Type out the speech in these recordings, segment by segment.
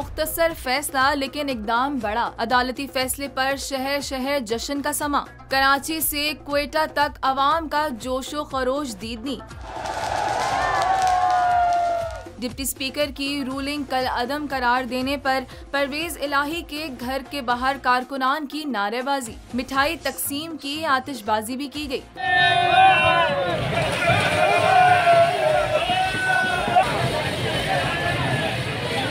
मुख्तसर फैसला लेकिन इकदाम बड़ा। अदालती फैसले पर शहर शहर जश्न का समा। कराची से क्वेटा तक अवाम का जोशो खरोश दीदनी। डिप्टी स्पीकर की रूलिंग कल अदम करार देने पर परवेज इलाही के घर के बाहर कारकुनान की नारेबाजी। मिठाई तकसीम की आतिशबाजी भी की गई।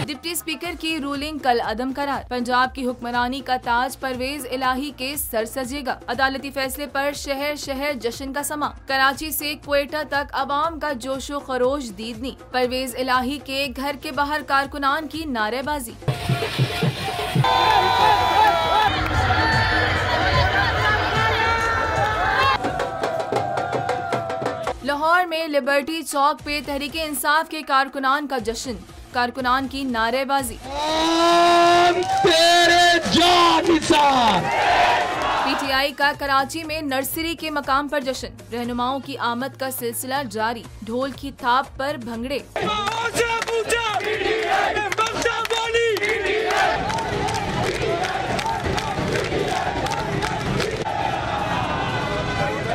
डिप्टी स्पीकर की रूलिंग कल अदम करार। पंजाब की हुक्मरानी का ताज परवेज इलाही के सर सजेगा। अदालती फैसले पर शहर शहर जश्न का समा। कराची से क्वेटा तक अवाम का जोशो खरोश दीदनी। परवेज इलाही के घर के बाहर कारकुनान की नारेबाजी। लाहौर में लिबर्टी चौक पे तहरीके इंसाफ के कारकुनान का जश्न। कारकुनान की नारेबाजी। पीटीआई का कराची में नर्सरी के मकाम पर जश्न। रहनुमाओं की आमद का सिलसिला जारी। ढोल की थाप पर भंगड़े।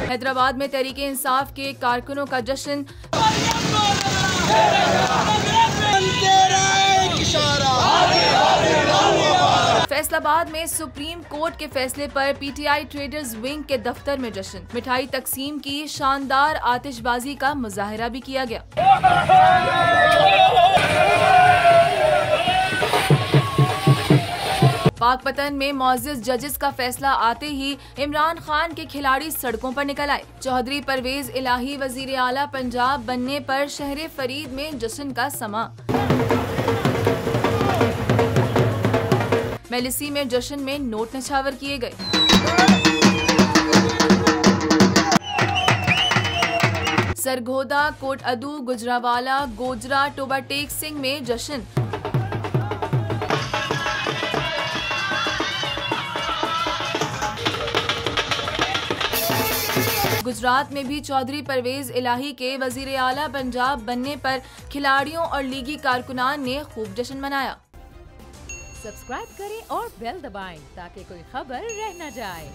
हैदराबाद में तहरीके इंसाफ के कारकुनों का जश्न। फैसलाबाद में सुप्रीम कोर्ट के फैसले पर पीटीआई ट्रेडर्स विंग के दफ्तर में जश्न। मिठाई तकसीम की, शानदार आतिशबाजी का मुजाहरा भी किया गया। पाकपतन में मुअज़्ज़िज़ जजेस का फैसला आते ही इमरान खान के खिलाड़ी सड़कों पर निकल आए। चौधरी परवेज इलाही वजीर आला पंजाब बनने पर शहर फरीद में जश्न का समा। मेलिसी में जश्न में नोट नछावर किए गए। सरगोदा, कोट अदू, गुजरावाला, गोजरा, टोबा टेक सिंह में जश्न। गुजरात में भी चौधरी परवेज इलाही के वजीर आला पंजाब बनने पर खिलाड़ियों और लीगी कारकुनान ने खूब जश्न मनाया। सब्सक्राइब करें और बेल दबाएं ताकि कोई खबर रह न जाए।